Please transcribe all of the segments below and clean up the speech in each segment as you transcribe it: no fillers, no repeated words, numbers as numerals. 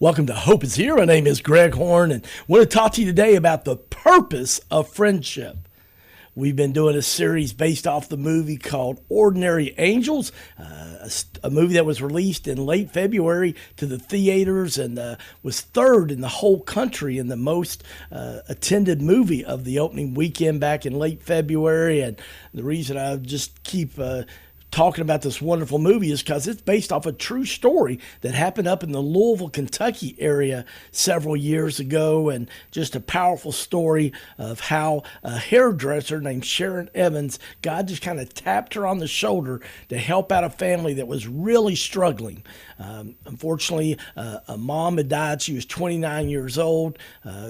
Welcome to Hope is Here. My name is Greg Horn, and I want to talk to you today about the purpose of friendship. We've been doing a series based off the movie called Ordinary Angels, a movie that was released in late February to the theaters and was third in the whole country in the most attended movie of the opening weekend back in late February. And the reason I just keep talking about this wonderful movie is because it's based off a true story that happened up in the Louisville, Kentucky area several years ago, and just a powerful story of how a hairdresser named Sharon Evans, God just kind of tapped her on the shoulder to help out a family that was really struggling. Unfortunately, a mom had died. She was 29 years old,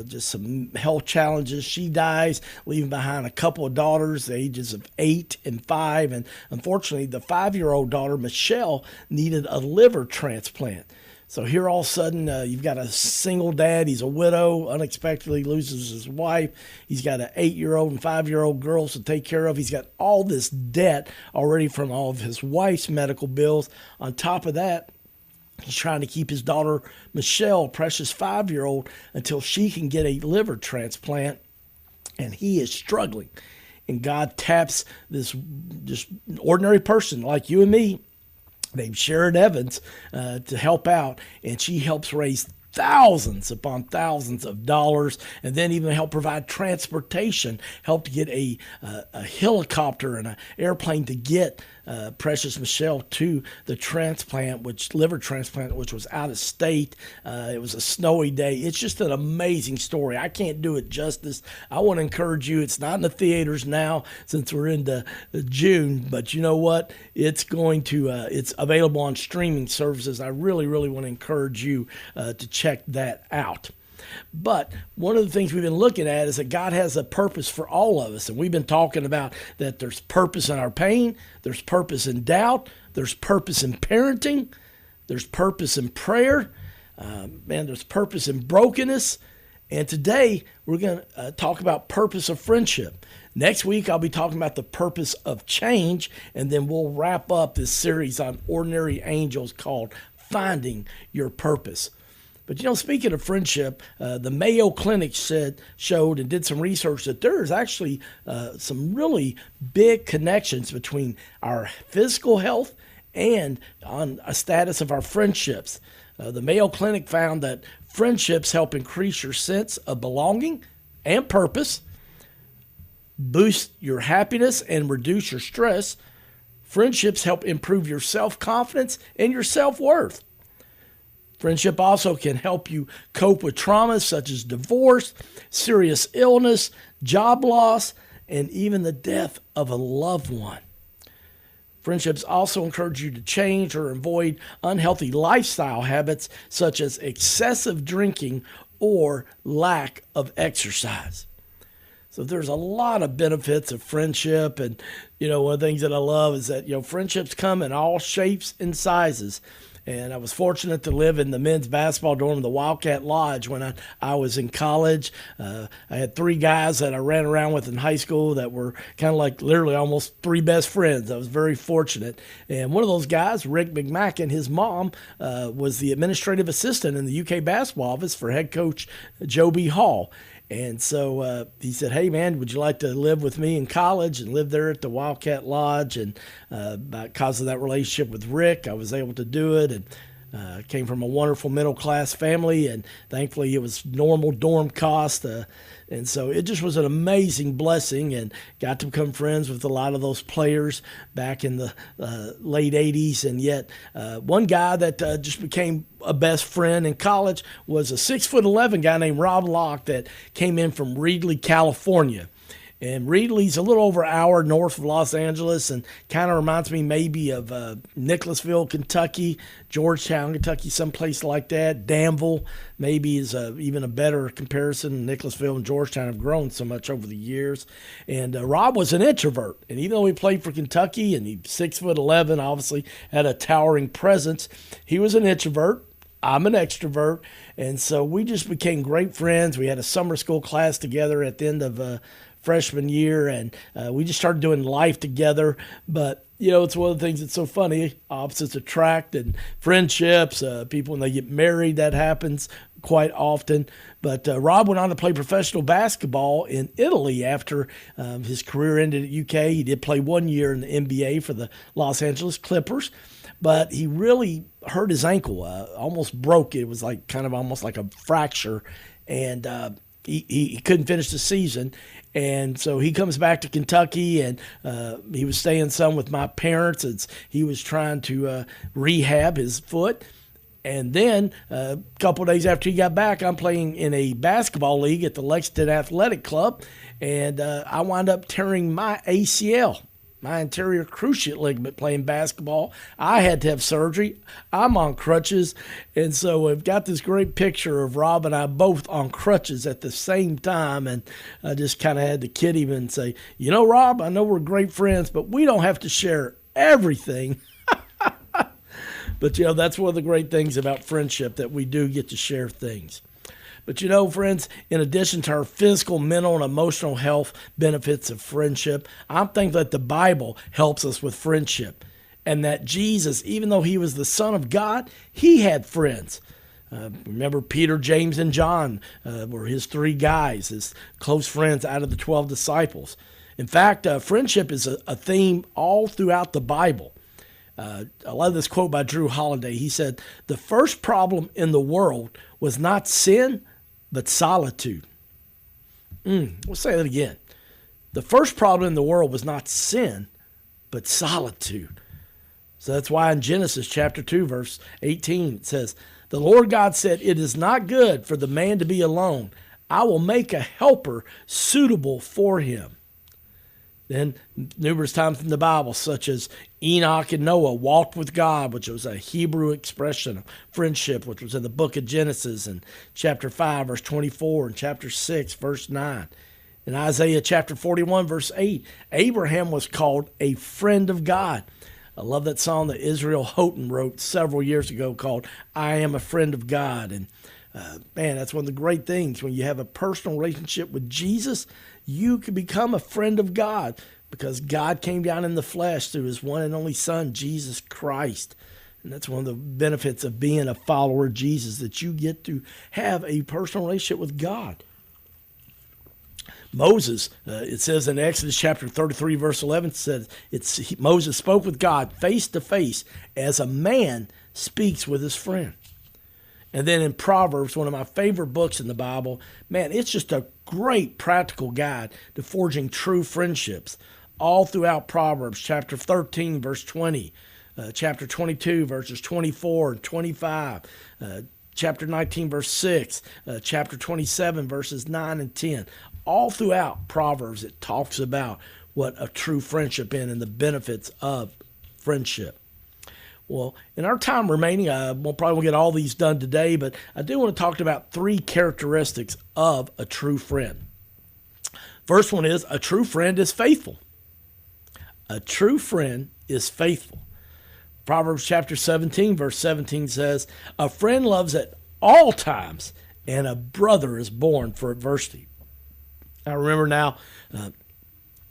just some health challenges. She dies, leaving behind a couple of daughters, the ages of 8 and 5, and unfortunately, the 5-year-old daughter, Michelle, needed a liver transplant. So here all of a sudden, you've got a single dad. He's a widow, unexpectedly loses his wife. He's got an 8-year-old and 5-year-old girls to take care of. He's got all this debt already from all of his wife's medical bills. On top of that, he's trying to keep his daughter, Michelle, precious 5-year-old, until she can get a liver transplant, and he is struggling. And God taps this just ordinary person like you and me, named Sharon Evans, to help out. And she helps raise thousands upon thousands of dollars, and then even help provide transportation, help to get a helicopter and an airplane to get precious Michelle to the liver transplant, which was out of state. It was a snowy day. It's just an amazing story. I can't do it justice. I want to encourage you. It's not in the theaters now since we're into June, but you know what? It's it's available on streaming services. I really, really want to encourage you to check that out. But one of the things we've been looking at is that God has a purpose for all of us. And we've been talking about that there's purpose in our pain, there's purpose in doubt, there's purpose in parenting, there's purpose in prayer, there's purpose in brokenness. And today we're going to talk about purpose of friendship. Next week, I'll be talking about the purpose of change, and then we'll wrap up this series on Ordinary Angels called Finding Your Purpose. But, speaking of friendship, the Mayo Clinic showed and did some research that there is actually some really big connections between our physical health and on a status of our friendships. The Mayo Clinic found that friendships help increase your sense of belonging and purpose, boost your happiness and reduce your stress. Friendships help improve your self-confidence and your self-worth. Friendship also can help you cope with traumas such as divorce, serious illness, job loss, and even the death of a loved one. Friendships also encourage you to change or avoid unhealthy lifestyle habits such as excessive drinking or lack of exercise. So there's a lot of benefits of friendship. And, one of the things that I love is that, friendships come in all shapes and sizes. And I was fortunate to live in the men's basketball dorm of the Wildcat Lodge when I was in college. I had 3 guys that I ran around with in high school that were kind of like literally almost 3 best friends. I was very fortunate. And one of those guys, Rick McMacken, his mom was the administrative assistant in the UK basketball office for head coach Joe B. Hall. And so he said, hey, man, would you like to live with me in college? And live there at the Wildcat Lodge. And because of that relationship with Rick, I was able to do it. And came from a wonderful middle-class family. And thankfully, it was normal dorm cost. And so it just was an amazing blessing, and got to become friends with a lot of those players back in the late 80s. And yet one guy that just became a best friend in college was a 6'11" guy named Rob Locke that came in from Reedley, California. And Reedley's a little over an hour north of Los Angeles, and kind of reminds me maybe of Nicholasville, Kentucky, Georgetown, Kentucky, someplace like that. Danville maybe is even a better comparison. Nicholasville and Georgetown have grown so much over the years. And Rob was an introvert, and even though he played for Kentucky and he's 6'11", obviously had a towering presence, he was an introvert. I'm an extrovert, and so we just became great friends. We had a summer school class together at the end of freshman year, and we just started doing life together. But it's one of the things that's so funny. Opposites attract, and friendships, people when they get married, that happens quite often. But Rob went on to play professional basketball in Italy after his career ended at UK. He did play 1 year in the NBA for the Los Angeles Clippers, but he really hurt his ankle, almost broke it. It was like kind of almost like a fracture, and he couldn't finish the season. And so he comes back to Kentucky, and he was staying some with my parents as he was trying to rehab his foot. And then a couple of days after he got back, I'm playing in a basketball league at the Lexington Athletic Club, and I wound up tearing my ACL, my anterior cruciate ligament, playing basketball. I had to have surgery. I'm on crutches, and so we've got this great picture of Rob and I both on crutches at the same time, and I just kind of had to kid him and say, Rob, I know we're great friends, but we don't have to share everything. But, that's one of the great things about friendship, that we do get to share things. But, friends, in addition to our physical, mental, and emotional health benefits of friendship, I'm thankful that the Bible helps us with friendship, and that Jesus, even though he was the Son of God, he had friends. Remember, Peter, James, and John were his three guys, his close friends out of the 12 disciples. In fact, friendship is a theme all throughout the Bible. I love this quote by Drew Holiday. He said, "The first problem in the world was not sin, but solitude." We'll say that again. The first problem in the world was not sin, but solitude. So that's why in Genesis chapter 2, verse 18, it says, "The Lord God said, it is not good for the man to be alone. I will make a helper suitable for him." Then numerous times in the Bible, such as Enoch and Noah walked with God, which was a Hebrew expression of friendship, which was in the book of Genesis in chapter 5, verse 24, and chapter 6, verse 9. In Isaiah chapter 41, verse 8, Abraham was called a friend of God. I love that song that Israel Houghton wrote several years ago called "I Am a Friend of God." And man, that's one of the great things. When you have a personal relationship with Jesus, you can become a friend of God, because God came down in the flesh through his one and only Son, Jesus Christ. And that's one of the benefits of being a follower of Jesus, that you get to have a personal relationship with God. Moses, it says in Exodus chapter 33, verse 11, says Moses spoke with God face to face as a man speaks with his friend. And then in Proverbs, one of my favorite books in the Bible, man, it's just a great practical guide to forging true friendships. All throughout Proverbs, chapter 13, verse 20, chapter 22, verses 24 and 25, chapter 19, verse 6, chapter 27, verses 9 and 10. All throughout Proverbs, it talks about what a true friendship is and the benefits of friendship. Well, in our time remaining, we'll probably get all these done today, but I do want to talk about three characteristics of a true friend. First one is, a true friend is faithful. A true friend is faithful. Proverbs chapter 17, verse 17 says, "A friend loves at all times, and a brother is born for adversity." I remember now,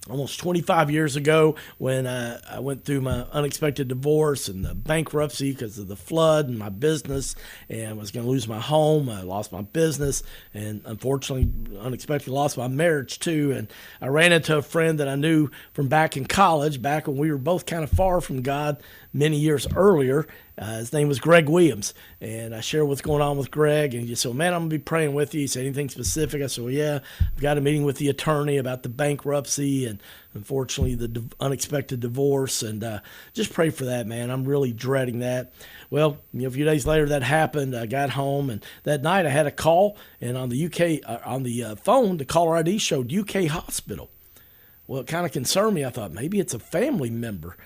almost 25 years ago, when I went through my unexpected divorce and the bankruptcy because of the flood and my business, and was going to lose my home. I lost my business, and unfortunately, unexpectedly lost my marriage too. And I ran into a friend that I knew from back in college, back when we were both kind of far from God many years earlier. His name was Greg Williams, and I shared what's going on with Greg, and he said, "Man, I'm going to be praying with you." He said, "Anything specific?" I said, "Well, yeah, I've got a meeting with the attorney about the bankruptcy and unfortunately the unexpected divorce, and just pray for that, man. I'm really dreading that." Well, a few days later that happened. I got home, and that night I had a call, and on the phone, the caller ID showed UK Hospital. Well, it kind of concerned me. I thought maybe it's a family member.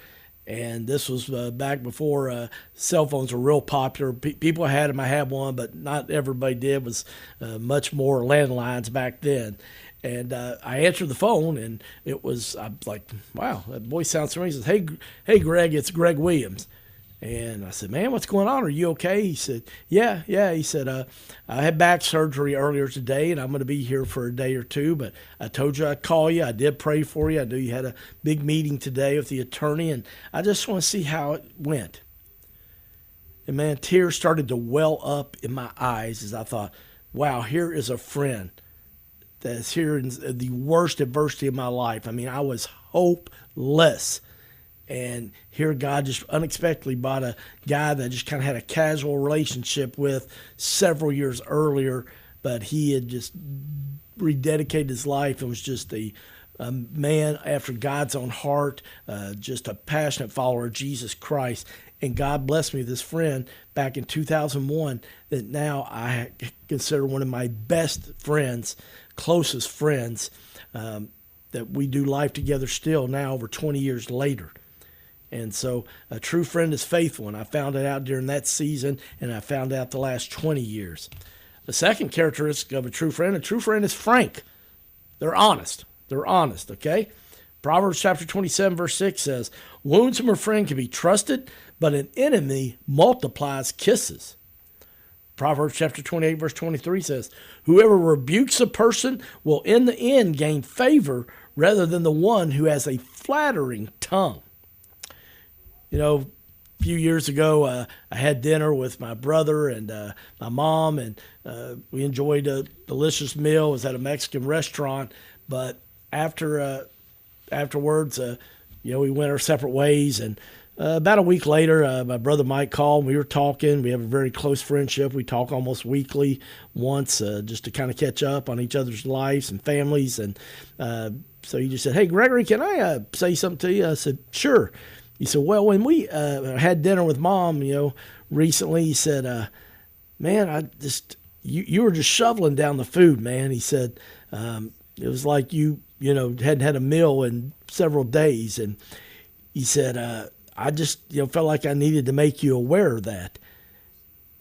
And this was back before cell phones were real popular. People had them. I had one, but not everybody did. It was much more landlines back then. And I answered the phone, and I was like, wow, that voice sounds familiar. He says, hey, Greg, it's Greg Williams. And I said, man, what's going on? Are you okay? He said, yeah. He said, I had back surgery earlier today, and I'm going to be here for a day or two, but I told you I'd call you. I did pray for you. I knew you had a big meeting today with the attorney, and I just want to see how it went. And man, tears started to well up in my eyes as I thought, wow, here is a friend that's here in the worst adversity of my life. I mean, I was hopeless. And here God just unexpectedly brought a guy that I just kind of had a casual relationship with several years earlier, but he had just rededicated his life and was just a man after God's own heart, just a passionate follower of Jesus Christ. And God blessed me with this friend back in 2001 that now I consider one of my best friends, closest friends, that we do life together still now over 20 years later. And so a true friend is faithful, and I found it out during that season, and I found out the last 20 years. The second characteristic of a true friend is frank. They're honest. Okay? Proverbs chapter 27, verse 6 says, wounds from a friend can be trusted, but an enemy multiplies kisses. Proverbs chapter 28, verse 23 says, whoever rebukes a person will in the end gain favor rather than the one who has a flattering tongue. You know, a few years ago, I had dinner with my brother and my mom, and we enjoyed a delicious meal. It was at a Mexican restaurant, but afterwards, we went our separate ways. And about a week later, my brother Mike called. We were talking. We have a very close friendship. We talk almost weekly, once, just to kind of catch up on each other's lives and families. And so he just said, hey, Gregory, can I say something to you? I said, sure. He said, well, when we had dinner with Mom, recently, he said, man, you were just shoveling down the food, man. He said, it was like you hadn't had a meal in several days. And he said, I just, felt like I needed to make you aware of that.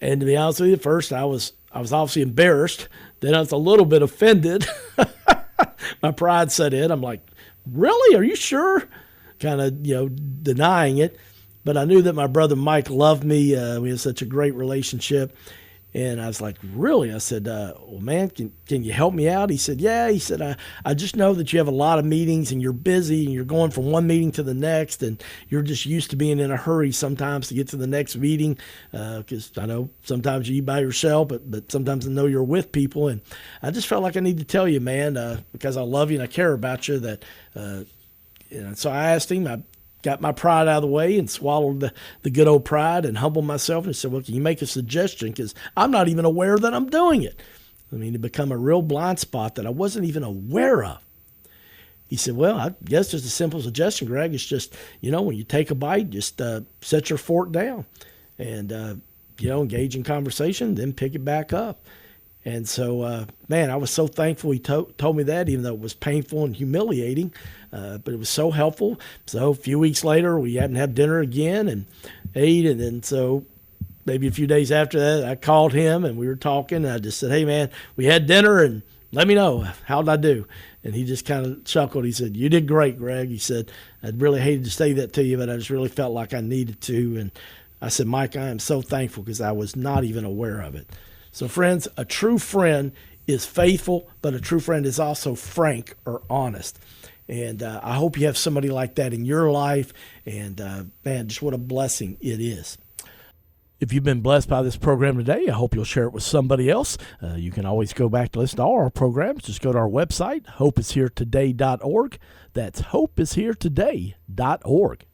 And to be honest with you, at first I was obviously embarrassed. Then I was a little bit offended. My pride set in. I'm like, really? Are you sure? Kind of, denying it. But I knew that my brother Mike loved me. We had such a great relationship. And I was like, really? I said, well, man, can you help me out? He said, yeah. He said, I just know that you have a lot of meetings and you're busy and you're going from one meeting to the next. And you're just used to being in a hurry sometimes to get to the next meeting. Because I know sometimes you eat by yourself, but sometimes I know you're with people. And I just felt like I need to tell you, man, because I love you and I care about you, that so I asked him. I got my pride out of the way and swallowed the good old pride and humbled myself. And said, well, can you make a suggestion? Because I'm not even aware that I'm doing it. I mean, it become a real blind spot that I wasn't even aware of. He said, well, I guess just a simple suggestion, Greg. It's just, when you take a bite, just set your fork down and, engage in conversation, then pick it back up. And so, man, I was so thankful he told me that, even though it was painful and humiliating, but it was so helpful. So a few weeks later, we hadn't had dinner again and ate. And then so maybe a few days after that, I called him and we were talking. And I just said, hey, man, we had dinner and let me know. How'd I do? And he just kind of chuckled. He said, you did great, Greg. He said, I'd really hated to say that to you, but I just really felt like I needed to. And I said, Mike, I am so thankful because I was not even aware of it. So, friends, a true friend is faithful, but a true friend is also frank or honest. And I hope you have somebody like that in your life. And, man, just what a blessing it is. If you've been blessed by this program today, I hope you'll share it with somebody else. You can always go back to listen to all our programs. Just go to our website, hopeisheretoday.org. That's hopeisheretoday.org.